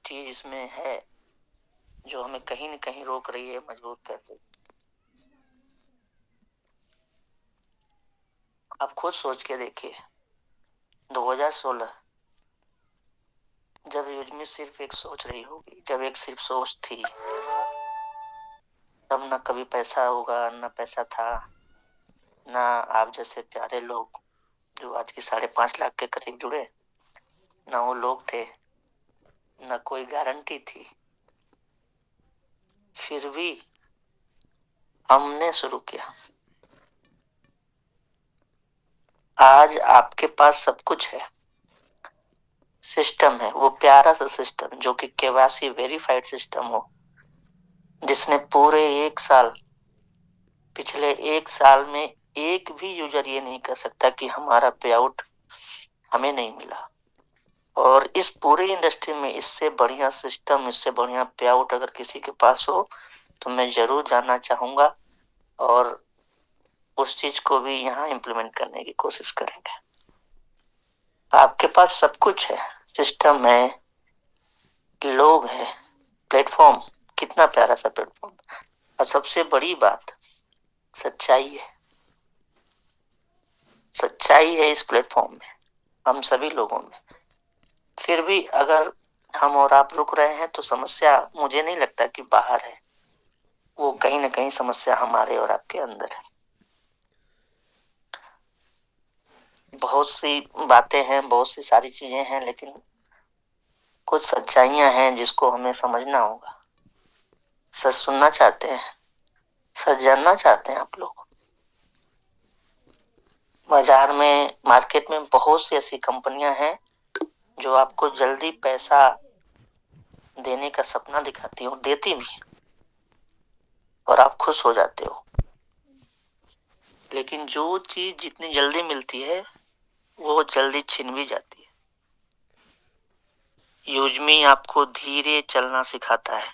चीज इसमें है जो हमें कहीं न कहीं रोक रही है, मजबूर कर रही है। आप खुद सोच के देखिए, 2016 जब यूजमी सिर्फ एक सोच रही होगी, जब एक सिर्फ सोच थी, तब न कभी पैसा होगा, न पैसा था, न आप जैसे प्यारे लोग जो आज के 5.5 लाख के करीब जुड़े, न वो लोग थे, न कोई गारंटी थी। फिर भी हमने शुरू किया। आज आपके पास सब कुछ है, सिस्टम है, वो प्यारा सा सिस्टम जो कि केवाईसी वेरीफाइड सिस्टम हो, जिसने पूरे 1 साल, पिछले 1 साल में एक भी यूजर ये नहीं कह सकता कि हमारा पे आउट हमें नहीं मिला। और इस पूरी इंडस्ट्री में इससे बढ़िया सिस्टम, इससे बढ़िया पे आउट अगर किसी के पास हो तो मैं जरूर जानना चाहूंगा, और उस चीज को भी यहाँ इम्प्लीमेंट करने की कोशिश करेंगे। आपके पास सब कुछ है, सिस्टम है, लोग है, प्लेटफॉर्म, कितना प्यारा सा प्लेटफॉर्म, और सबसे बड़ी बात सच्चाई है। सच्चाई है इस प्लेटफॉर्म में, हम सभी लोगों में। फिर भी अगर हम और आप रुक रहे हैं तो समस्या मुझे नहीं लगता कि बाहर है, वो कहीं ना कहीं समस्या हमारे और आपके अंदर है। बहुत सी बातें हैं, बहुत सी सारी चीजें हैं, लेकिन कुछ सच्चाइयां हैं जिसको हमें समझना होगा। सच सुनना चाहते हैं, सच जानना चाहते हैं आप लोग। बाजार में, मार्केट में बहुत सी ऐसी कंपनियां हैं जो आपको जल्दी पैसा देने का सपना दिखाती हो, देती भी, और आप खुश हो जाते हो। लेकिन जो चीज जितनी जल्दी मिलती है वो जल्दी छिन भी जाती है। यूजमी आपको धीरे चलना सिखाता है,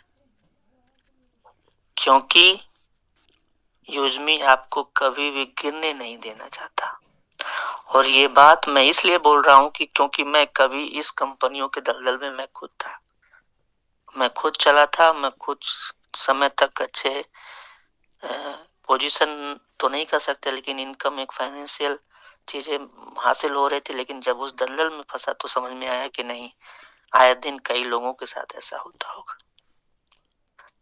क्योंकि यूजमी आपको कभी भी गिरने नहीं देना चाहता। और ये बात मैं इसलिए बोल रहा हूं कि क्योंकि मैं कभी इस कंपनियों के दलदल में मैं खुद था, मैं खुद चला था, मैं कुछ समय तक अच्छे पोजीशन तो नहीं कर सकते, लेकिन इनकम, एक फाइनेंशियल चीजें हासिल हो रही थी। लेकिन जब उस दलदल में फंसा तो समझ में आया कि नहीं, आए दिन कई लोगों के साथ ऐसा होता होगा।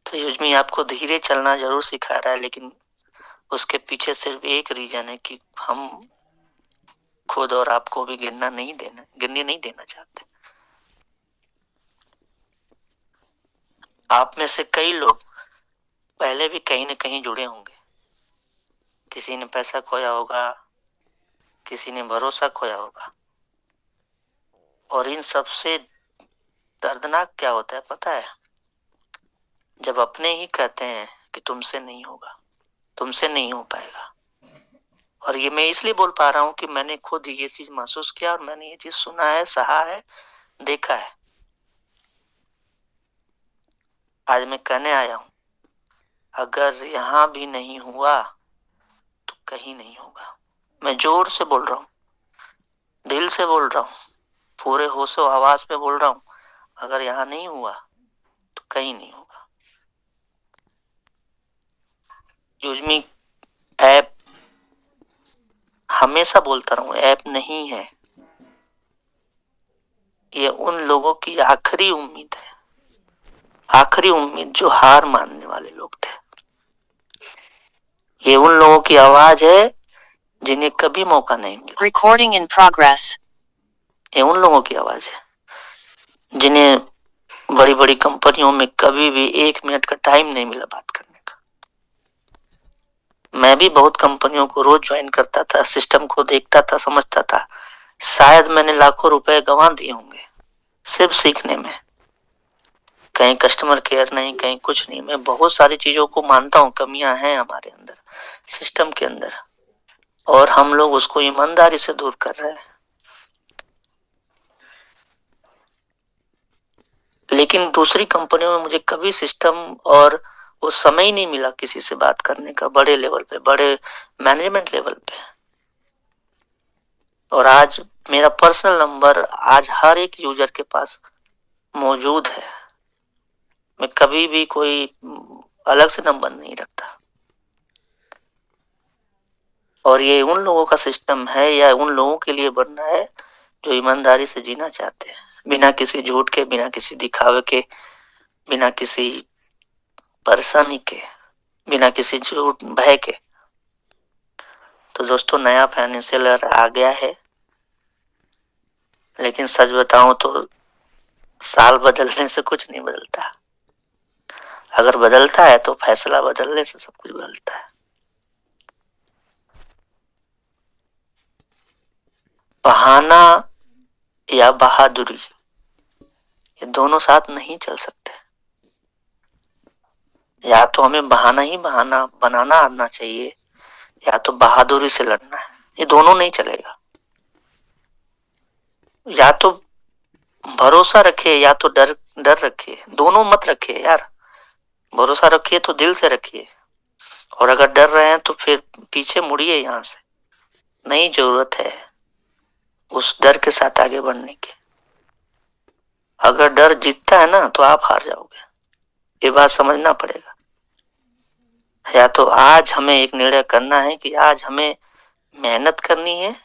तो यूजमी आपको धीरे चलना जरूर सिखा रहा है, लेकिन उसके पीछे सिर्फ एक रीजन है कि हम खुद और आपको भी गिरने नहीं देना चाहते। आप में से कई लोग पहले भी कहीं न कहीं जुड़े होंगे। किसी ने पैसा खोया होगा, किसी ने भरोसा खोया होगा। और इन सबसे दर्दनाक क्या होता है पता है? जब अपने ही कहते हैं कि तुमसे नहीं होगा, तुमसे नहीं हो पाएगा। और ये मैं इसलिए बोल पा रहा हूं कि मैंने खुद ये चीज महसूस किया, और मैंने ये चीज सुना है, सहा है, देखा है। आज मैं कहने आया हूं, अगर यहां भी नहीं हुआ तो कहीं नहीं होगा। मैं जोर से बोल रहा हूं, दिल से बोल रहा हूं, पूरे होशो आवाज में बोल रहा हूं, अगर यहां नहीं हुआ तो कहीं नहीं होगा। यूजमी ऐप, हमेशा बोलता रहूं, ऐप नहीं है, ये उन लोगों की आखिरी उम्मीद है, आखिरी उम्मीद जो हार मानने वाले लोग थे। ये उन लोगों की आवाज है जिन्हें कभी मौका नहीं मिला। Recording in progress. ये उन लोगों की आवाज है जिन्हें बड़ी बड़ी कंपनियों में कभी भी 1 मिनट का टाइम नहीं मिला बात करने का। मैं भी बहुत कंपनियों को रोज ज्वाइन करता था, सिस्टम को देखता था, समझता था। शायद मैंने लाखों रुपए गंवा दिए होंगे सिर्फ सीखने में। कहीं कस्टमर केयर नहीं, कहीं कुछ नहीं। मैं बहुत सारी चीजों को मानता हूँ, कमियां हैं हमारे अंदर, सिस्टम के अंदर, और हम लोग उसको ईमानदारी से दूर कर रहे हैं। लेकिन दूसरी कंपनियों में मुझे कभी सिस्टम और वो समय ही नहीं मिला किसी से बात करने का, बड़े लेवल पे, बड़े मैनेजमेंट लेवल पे। और आज मेरा पर्सनल नंबर आज हर एक यूजर के पास मौजूद है। मैं कभी भी कोई अलग से नंबर नहीं रखता। और ये उन लोगों का सिस्टम है या उन लोगों के लिए बनना है जो ईमानदारी से जीना चाहते हैं, बिना किसी झूठ के, बिना किसी दिखावे के, बिना किसी परेशानी के, बिना किसी झूठ भय के। तो दोस्तों, नया फाइनेंशियल ईयर आ गया है, लेकिन सच बताऊं तो साल बदलने से कुछ नहीं बदलता। अगर बदलता है तो फैसला बदलने से सब कुछ बदलता है। बहाना या बहादुरी, ये दोनों साथ नहीं चल सकते। या तो हमें बहाना ही बहाना बनाना आना चाहिए, या तो बहादुरी से लड़ना है। ये दोनों नहीं चलेगा। या तो भरोसा रखिए या तो डर डर रखिए, दोनों मत रखिए यार। भरोसा रखिए तो दिल से रखिए, और अगर डर रहे हैं तो फिर पीछे मुड़िए यहाँ से। नहीं जरूरत है उस डर के साथ आगे बढ़ने की। अगर डर जीतता है ना तो आप हार जाओगे, ये बात समझना पड़ेगा। या तो आज हमें एक निर्णय करना है कि आज हमें मेहनत करनी है,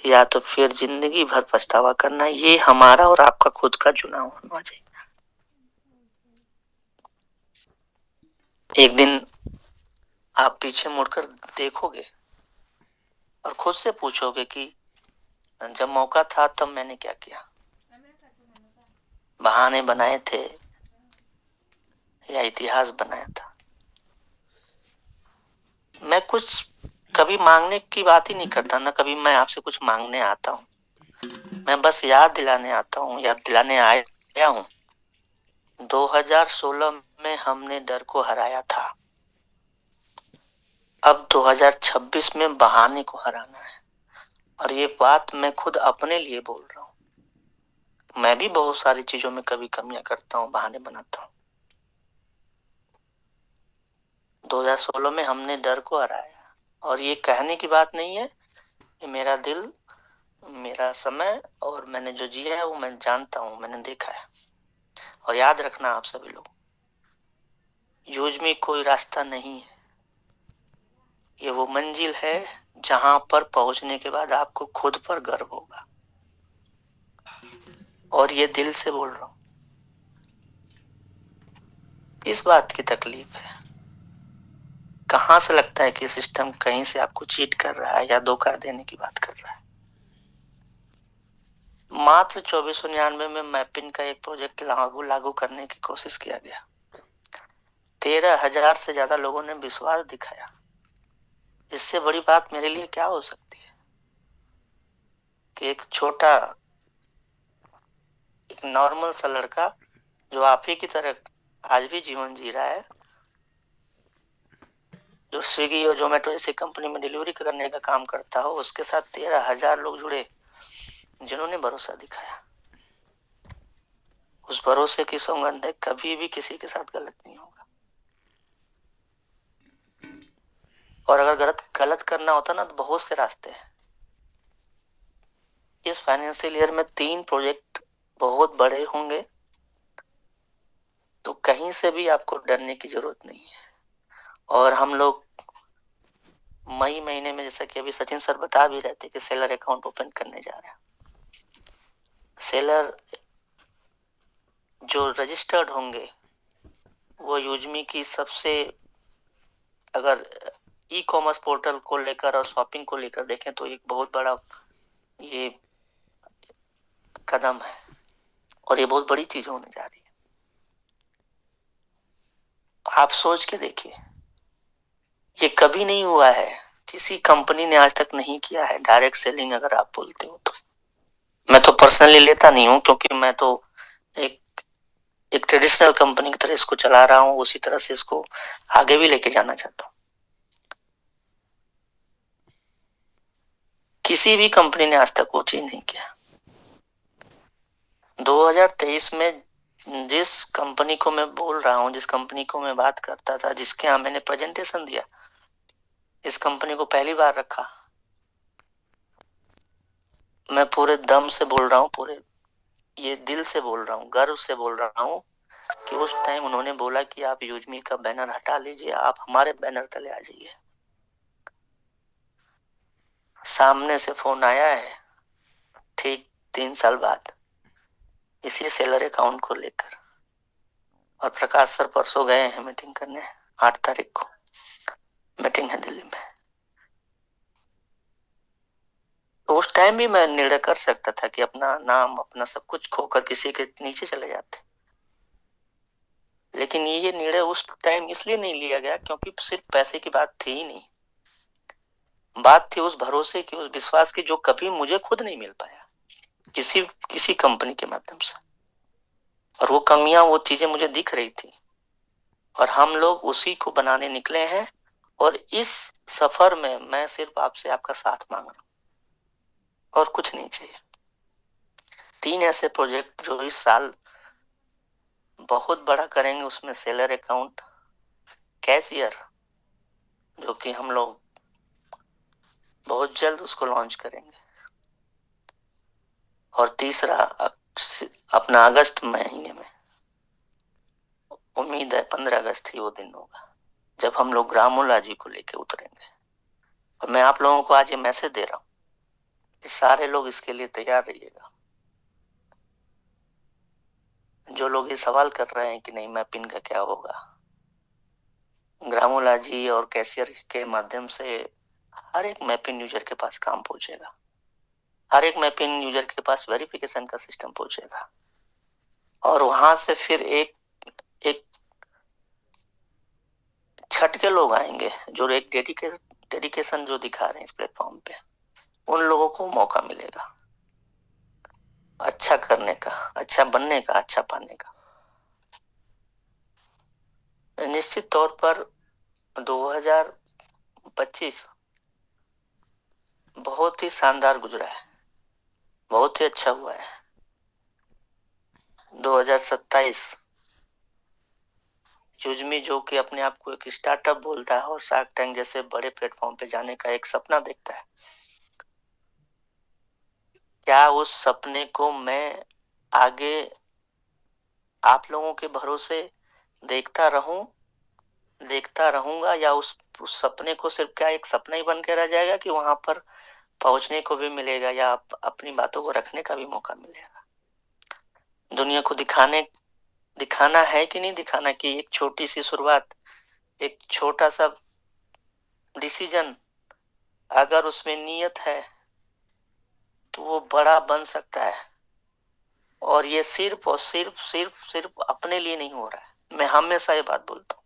या तो फिर जिंदगी भर पछतावा करना है। ये हमारा और आपका खुद का चुनाव होना चाहिए। एक दिन आप पीछे मुड़कर देखोगे और खुद से पूछोगे कि जब मौका था तब मैंने क्या किया। बहाने बनाए थे या इतिहास बनाया था। मैं कुछ कभी मांगने की बात ही नहीं करता, ना कभी मैं आपसे कुछ मांगने आता हूँ। मैं बस याद दिलाने आता हूँ, याद दिलाने आया हूँ। 2016 में हमने डर को हराया था, अब 2026 में बहाने को हराना है। और ये बात मैं खुद अपने लिए बोल रहा हूँ। मैं भी बहुत सारी चीजों में कभी कमियां करता हूँ, बहाने बनाता हूँ। 2016 में हमने डर को हराया, और ये कहने की बात नहीं है। ये मेरा दिल, मेरा समय, और मैंने जो जिया है वो मैं जानता हूँ, मैंने देखा है। और याद रखना आप सभी लोग, यूज में कोई रास्ता नहीं है। ये वो मंजिल है जहां पर पहुंचने के बाद आपको खुद पर गर्व होगा। और ये दिल से बोल रहा हूं। इस बात की तकलीफ है, कहां से लगता है कि सिस्टम कहीं से आपको चीट कर रहा है या धोखा देने की बात कर रहा है। मात्र 2499 में मैपिंग का एक प्रोजेक्ट लागू करने की कोशिश किया गया। 13,000 से ज्यादा लोगों ने विश्वास दिखाया। इससे बड़ी बात मेरे लिए क्या हो सकती है कि एक छोटा, एक नॉर्मल सा लड़का जो आप ही की तरह आज भी जीवन जी रहा है, जो स्विगी और जोमेटो जैसी कंपनी में डिलीवरी करने का काम करता हो, उसके साथ 13,000 लोग जुड़े जिन्होंने भरोसा दिखाया। उस भरोसे की सौगंध है, कभी भी किसी के साथ गलत नहीं होगा। और अगर गलत करना होता ना तो बहुत से रास्ते हैं। इस फाइनेंशियल ईयर में 3 प्रोजेक्ट बहुत बड़े होंगे, तो कहीं से भी आपको डरने की जरूरत नहीं है। और हम लोग मई महीने में, जैसा कि अभी सचिन सर बता भी रहे थे, कि सेलर अकाउंट ओपन करने जा रहे हैं। सेलर जो रजिस्टर्ड होंगे वो यूजमी की सबसे, अगर ई कॉमर्स पोर्टल को लेकर और शॉपिंग को लेकर देखें तो एक बहुत बड़ा ये कदम है, और ये बहुत बड़ी चीज होने जा रही है। आप सोच के देखिए, ये कभी नहीं हुआ है, किसी कंपनी ने आज तक नहीं किया है डायरेक्ट सेलिंग, अगर आप बोलते हो तो। मैं तो पर्सनली लेता नहीं हूँ, क्योंकि मैं तो एक एक ट्रेडिशनल कंपनी की तरह इसको चला रहा हूँ, उसी तरह से इसको आगे भी लेके जाना चाहता हूँ। किसी भी कंपनी ने आज तक वो चीज नहीं किया। 2023 में जिस कंपनी को मैं बोल रहा हूँ, जिस कंपनी को मैं बात करता था, जिसके यहाँ मैंने प्रेजेंटेशन दिया, इस कंपनी को पहली बार रखा। मैं पूरे दम से बोल रहा हूँ, पूरे ये दिल से बोल रहा हूँ, गर्व से बोल रहा हूँ कि उस टाइम उन्होंने बोला कि आप यूजमी का बैनर हटा लीजिए, आप हमारे बैनर तले आ जाइए। सामने से फोन आया है ठीक 3 साल बाद इसी सेलर अकाउंट को लेकर, और प्रकाश सर परसों गए हैं मीटिंग करने, 8 तारीख को मीटिंग है दिल्ली में। तो उस टाइम भी मैं निर्णय कर सकता था कि अपना नाम अपना सब कुछ खोकर किसी के नीचे चले जाते, लेकिन ये निर्णय उस टाइम इसलिए नहीं लिया गया क्योंकि सिर्फ पैसे की बात थी ही नहीं, बात थी उस भरोसे की, उस विश्वास की जो कभी मुझे खुद नहीं मिल पाया किसी कंपनी के माध्यम से। और वो कमियां, वो चीजें मुझे दिख रही थी, और हम लोग उसी को बनाने निकले हैं। और इस सफर में मैं सिर्फ आपसे आपका साथ मांग रहा हूं और कुछ नहीं चाहिए। 3 ऐसे प्रोजेक्ट जो इस साल बहुत बड़ा करेंगे, उसमें सेलर अकाउंट, कैशियर जो कि हम लोग बहुत जल्द उसको लॉन्च करेंगे, और तीसरा अपना अगस्त महीने में, उम्मीद है 15 अगस्त ही वो दिन होगा जब हम लोग ग्रामोला जी को लेके उतरेंगे। और मैं आप लोगों को आज ये मैसेज दे रहा हूँ कि सारे लोग इसके लिए तैयार रहिएगा। जो लोग ये सवाल कर रहे हैं कि नहीं मैपिंग का क्या होगा, ग्रामोला जी और कैशियर के माध्यम से हर एक मैपिंग यूजर के पास काम पहुंचेगा, हर एक मैपिंग यूजर के पास वेरिफिकेशन का सिस्टम पहुंचेगा, और वहां से फिर एक छठ के लोग आएंगे जो एक डेडिकेशन जो दिखा रहे हैं इस प्लेटफॉर्म पे, उन लोगों को मौका मिलेगा अच्छा करने का, अच्छा बनने का, अच्छा पाने का। निश्चित तौर पर 2025 बहुत ही शानदार गुजरा है, बहुत ही अच्छा हुआ है। 2027 यूजमी जो कि अपने आप को एक स्टार्टअप बोलता है और शार्क टैंक जैसे बड़े प्लेटफॉर्म पे जाने का एक सपना देखता है, क्या उस सपने को मैं आगे आप लोगों के भरोसे देखता रहूंगा, या उस सपने को सिर्फ क्या एक सपना ही बन के रह जाएगा कि वहां पर पहुंचने को भी मिलेगा या अपनी बातों को रखने का भी मौका मिलेगा। दुनिया को दिखाना है कि नहीं दिखाना कि एक छोटी सी शुरुआत, एक छोटा सा डिसीजन, अगर उसमें नीयत है तो वो बड़ा बन सकता है। और ये सिर्फ और सिर्फ अपने लिए नहीं हो रहा है, मैं हमेशा ये बात बोलता हूँ।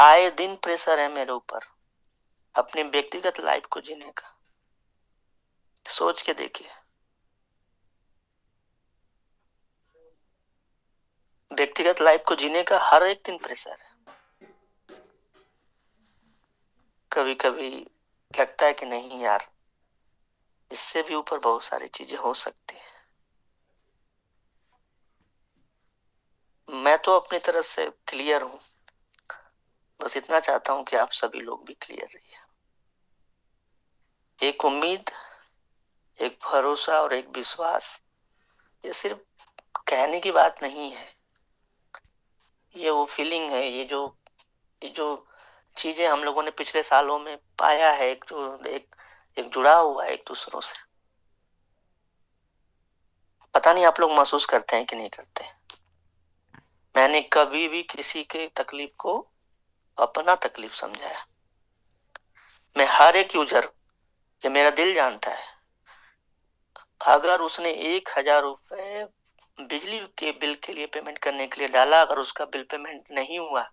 आए दिन प्रेशर है मेरे ऊपर अपनी व्यक्तिगत लाइफ को जीने का। सोच के देखिए, व्यक्तिगत लाइफ को जीने का हर एक दिन प्रेशर है। कभी कभी लगता है कि नहीं यार, इससे भी ऊपर बहुत सारी चीजें हो सकती हैं। मैं तो अपनी तरफ से क्लियर हूं, बस इतना चाहता हूं कि आप सभी लोग भी क्लियर रहिए। एक उम्मीद, एक भरोसा और एक विश्वास, ये सिर्फ कहने की बात नहीं है, ये वो फीलिंग है, ये जो चीजें हम लोगों ने पिछले सालों में पाया है, एक जुड़ा हुआ है एक दूसरों से। पता नहीं आप लोग महसूस करते हैं कि नहीं करते। मैंने कभी भी किसी के तकलीफ को अपना तकलीफ समझाया। मैं हर एक यूजर, ये मेरा दिल जानता है, अगर उसने 1,000 रुपए बिजली के बिल के लिए पेमेंट करने के लिए डाला, अगर उसका बिल पेमेंट नहीं हुआ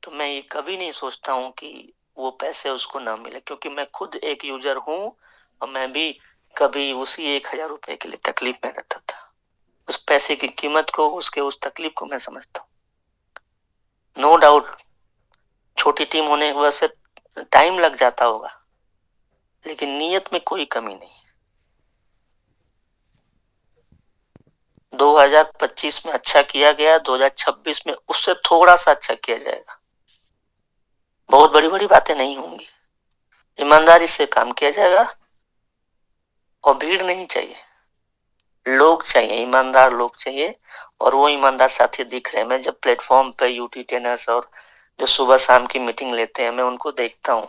तो मैं ये कभी नहीं सोचता हूँ कि वो पैसे उसको ना मिले, क्योंकि मैं खुद एक यूजर हूँ और मैं भी कभी उसी 1,000 रुपए के लिए तकलीफ में रहता था। उस पैसे की कीमत को, उसके उस तकलीफ को मैं समझता हूँ। नो डाउट छोटी टीम होने की वजह से टाइम लग जाता होगा, लेकिन नीयत में कोई कमी नहीं। 2025 में अच्छा किया गया, 2026 में उससे थोड़ा सा अच्छा किया जाएगा। बहुत बड़ी बड़ी बातें नहीं होंगी, ईमानदारी से काम किया जाएगा, और भीड़ नहीं चाहिए, लोग चाहिए, ईमानदार लोग चाहिए। और वो ईमानदार साथी दिख रहे हैं। मैं जब प्लेटफॉर्म पे यूटी टेनर्स और जो सुबह शाम की मीटिंग लेते हैं, मैं उनको देखता हूँ।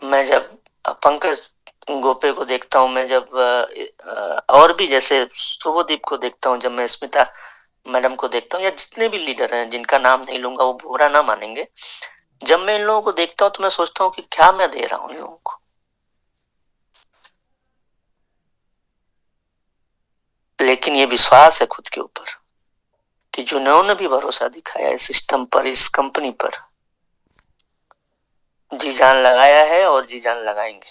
मैं जब पंकज गोपे को देखता हूँ, मैं जब और भी जैसे शुभदीप को देखता हूँ, जब मैं स्मिता मैडम को देखता हूँ, या जितने भी लीडर हैं जिनका नाम नहीं लूंगा, वो बुरा ना मानेंगे, जब मैं इन लोगों को देखता हूँ तो मैं सोचता हूँ कि क्या मैं दे रहा हूँ इन लोगों को। लेकिन ये विश्वास है खुद के ऊपर कि जिन्होंने भी भरोसा दिखाया है सिस्टम पर, इस कंपनी पर, जी जान लगाया है और जी जान लगाएंगे,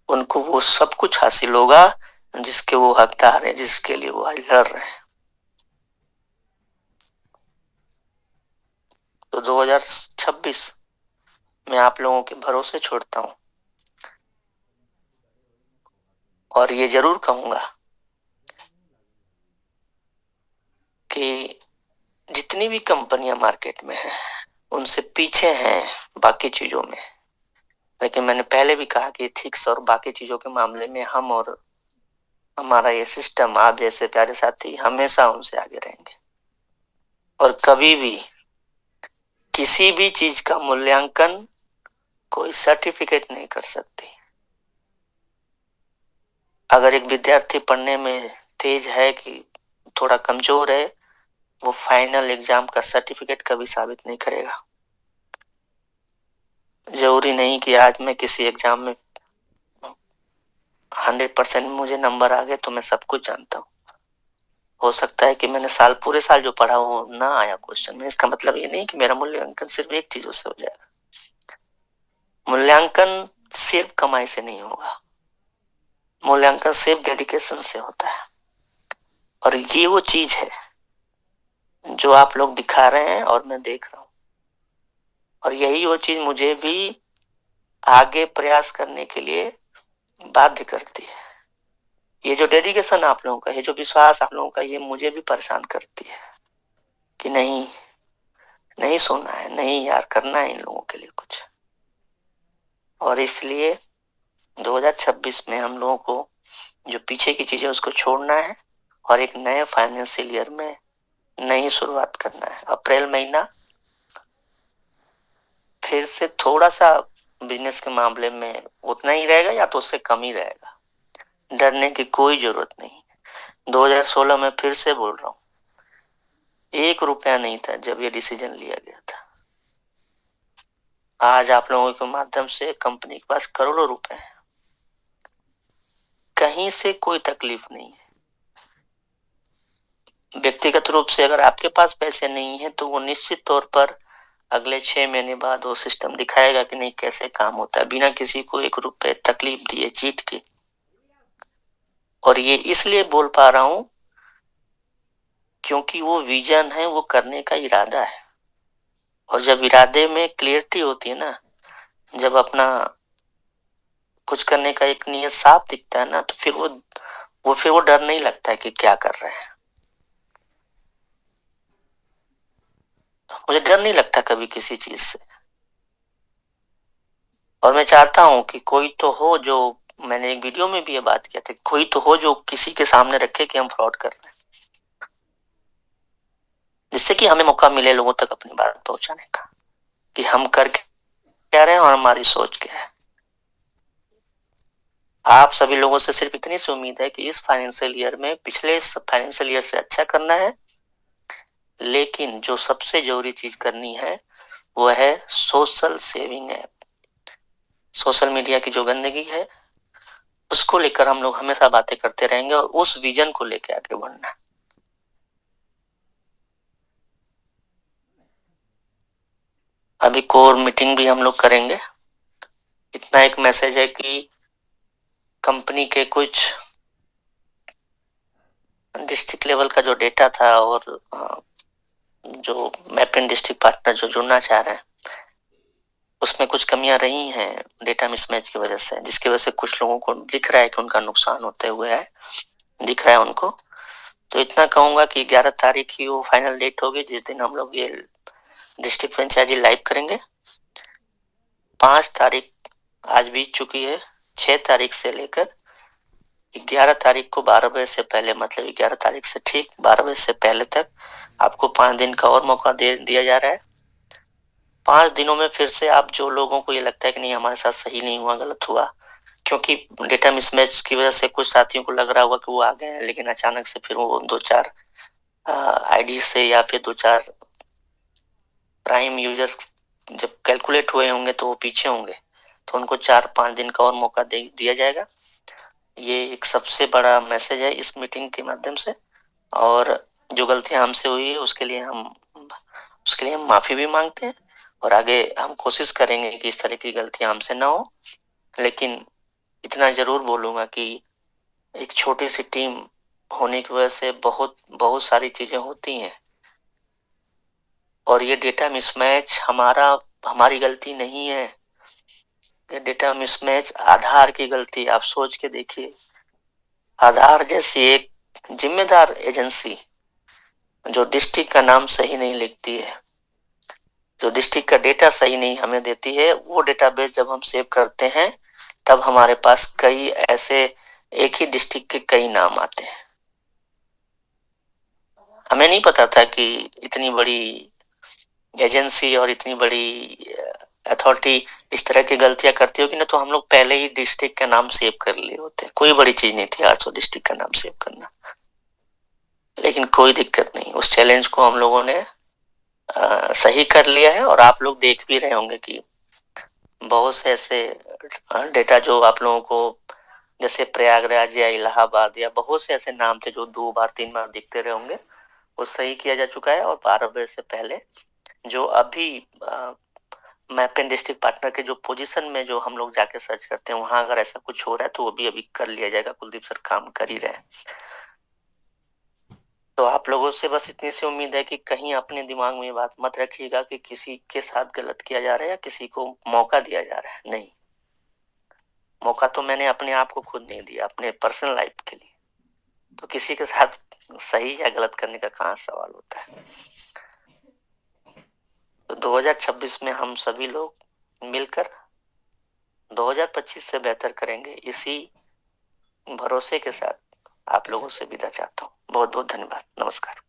उनको वो सब कुछ हासिल होगा जिसके वो हकदार है, जिसके लिए वो आज लड़ रहे हैं। तो 2026 में आप लोगों के भरोसे छोड़ता हूं, और ये जरूर कहूंगा कि जितनी भी कंपनियां मार्केट में हैं, उनसे पीछे हैं बाकी चीजों में। लेकिन मैंने पहले भी कहा कि एथिक्स और बाकी चीजों के मामले में हम और हमारा ये सिस्टम, आप जैसे प्यारे साथी, हमेशा उनसे आगे रहेंगे। और कभी भी किसी भी चीज का मूल्यांकन कोई सर्टिफिकेट नहीं कर सकती। अगर एक विद्यार्थी पढ़ने में तेज है कि थोड़ा कमजोर है, वो फाइनल एग्जाम का सर्टिफिकेट कभी साबित नहीं करेगा। जरूरी नहीं कि आज मैं किसी एग्जाम में 100% मुझे नंबर आ गए तो मैं सब कुछ जानता हूँ। हो सकता है कि मैंने पूरे साल जो पढ़ा वो ना आया क्वेश्चन में। इसका मतलब ये नहीं कि मेरा मूल्यांकन सिर्फ एक चीजों से हो जाएगा। मूल्यांकन सिर्फ कमाई से नहीं होगा, मूल्यांकन सिर्फ डेडिकेशन से होता है। और ये वो चीज है जो आप लोग दिखा रहे हैं और मैं देख रहा हूँ, और यही वो चीज मुझे भी आगे प्रयास करने के लिए बाध्य करती है। ये जो डेडिकेशन आप लोगों का, ये जो विश्वास आप लोगों का, ये मुझे भी परेशान करती है कि नहीं, नहीं सोना है, नहीं यार, करना है इन लोगों के लिए कुछ। और इसलिए 2026 में हम लोगों को जो पीछे की चीजें उसको छोड़ना है, और एक नए फाइनेंशियल ईयर में नई शुरुआत करना है। अप्रैल महीना फिर से थोड़ा सा बिजनेस के मामले में उतना ही रहेगा या तो उससे कम ही रहेगा। डरने की कोई जरूरत नहीं। 2016 में फिर से बोल रहा हूँ, 1 रुपया नहीं था जब ये डिसीजन लिया गया था। आज आप लोगों के माध्यम से कंपनी के पास करोड़ों रुपए हैं, कहीं से कोई तकलीफ नहीं है। व्यक्तिगत रूप से अगर आपके पास पैसे नहीं है, तो वो निश्चित तौर पर अगले 6 महीने बाद वो सिस्टम दिखाएगा कि नहीं कैसे काम होता है, बिना किसी को 1 रुपए तकलीफ दिए, चीट के। और ये इसलिए बोल पा रहा हूं क्योंकि वो विजन है, वो करने का इरादा है। और जब इरादे में क्लियरिटी होती है ना, जब अपना कुछ करने का एक नियत साफ दिखता है ना, तो फिर वो डर नहीं लगता है कि क्या कर रहे हैं। मुझे डर नहीं लगता कभी किसी चीज से। और मैं चाहता हूं कि कोई तो हो जो, मैंने एक वीडियो में भी ये बात किया था, कोई तो हो जो किसी के सामने रखे कि हम फ्रॉड कर रहे हैं, जिससे कि हमें मौका मिले लोगों तक अपनी बात पहुंचाने का कि हम कर क्या रहे हैं और हमारी सोच क्या है। आप सभी लोगों से सिर्फ इतनी सी उम्मीद है कि इस फाइनेंशियल ईयर में पिछले फाइनेंशियल ईयर से अच्छा करना है। लेकिन जो सबसे जरूरी चीज करनी है वो है social saving app. Social media की जो गंदगी है उसको लेकर हम लोग हमेशा बातें करते रहेंगे, और उस विजन को लेकर आगे बढ़ना है। अभी कोर मीटिंग भी हम लोग करेंगे। इतना एक मैसेज है कि कंपनी के कुछ डिस्ट्रिक्ट लेवल का जो डेटा था, और जो मैपिंग डिस्ट्रिक्ट पार्टनर जो जुड़ना चाह रहे हैं, उसमें कुछ कमियां रही हैं डेटा मिसमैच की वजह से, जिसकी वजह से कुछ लोगों को दिख रहा है कि उनका नुकसान होते हुए है, दिख रहा है उनको। तो इतना कहूंगा कि 11 तारीख ही वो फाइनल डेट होगी जिस दिन हम लोग ये डिस्ट्रिक्ट फ्रेंचाइजी लाइव करेंगे। 5 तारीख आज बीत चुकी है, 6 तारीख से लेकर 11 तारीख को 12 बजे से पहले, मतलब 11 तारीख से ठीक 12 बजे से पहले तक आपको 5 दिन का और मौका दिया जा रहा है। 5 दिनों में फिर से आप, जो लोगों को ये लगता है कि नहीं हमारे साथ सही नहीं हुआ, गलत हुआ, क्योंकि डेटा मिसमैच की वजह से कुछ साथियों को लग रहा होगा कि वो आ गए हैं, लेकिन अचानक से फिर वो 2-4 आईडी से या फिर 2-4 प्राइम यूजर जब कैलकुलेट हुए होंगे तो वो पीछे होंगे, तो उनको 4-5 दिन का और मौका दिया जाएगा। ये एक सबसे बड़ा मैसेज है इस मीटिंग के माध्यम से। और जो गलतियां हमसे हुई है उसके लिए हम माफी भी मांगते हैं, और आगे हम कोशिश करेंगे कि इस तरह की गलतियां हमसे ना हो। लेकिन इतना जरूर बोलूंगा कि एक छोटी सी टीम होने की वजह से बहुत बहुत सारी चीजें होती हैं, और ये डेटा मिसमैच हमारी गलती नहीं है। ये डेटा मिसमैच आधार की गलती। आप सोच के देखिए, आधार जैसी एक जिम्मेदार एजेंसी जो डिस्ट्रिक्ट का नाम सही नहीं लिखती है, जो डिस्ट्रिक्ट का डेटा सही नहीं हमें देती है, वो डेटाबेस जब हम सेव करते हैं तब हमारे पास कई ऐसे एक ही डिस्ट्रिक्ट के कई नाम आते हैं। हमें नहीं पता था कि इतनी बड़ी एजेंसी और इतनी बड़ी अथॉरिटी इस तरह की गलतियां करती होगी ना, तो हम लोग पहले ही डिस्ट्रिक्ट का नाम सेव कर लिए होते। कोई बड़ी चीज नहीं थी 800 डिस्ट्रिक्ट का नाम सेव करना। लेकिन कोई दिक्कत नहीं, उस चैलेंज को हम लोगों ने सही कर लिया है। और आप लोग देख भी रहे होंगे कि बहुत से ऐसे डेटा जो आप लोगों को, जैसे प्रयागराज या इलाहाबाद या बहुत से ऐसे नाम थे जो 2 बार 3 बार दिखते रहे होंगे, वो सही किया जा चुका है। और 12 बजे से पहले जो अभी मैप एंड डिस्ट्रिक्ट पार्टनर के जो पोजीशन में जो हम लोग जाके सर्च करते हैं, वहां अगर ऐसा कुछ हो रहा है तो वो भी अभी कर लिया जाएगा। कुलदीप सर काम कर ही रहे हैं। तो आप लोगों से बस इतनी सी उम्मीद है कि कहीं अपने दिमाग में ये बात मत रखिएगा कि किसी के साथ गलत किया जा रहा है या किसी को मौका दिया जा रहा है। नहीं, मौका तो मैंने अपने आप को खुद नहीं दिया, अपने पर्सनल लाइफ के लिए। तो किसी के साथ सही या गलत करने का कहाँ सवाल होता है। तो 2026 में हम सभी लोग मिलकर 2025 से बेहतर करेंगे, इसी भरोसे के साथ आप लोगों से विदा चाहता हूँ। बहुत बहुत धन्यवाद। नमस्कार।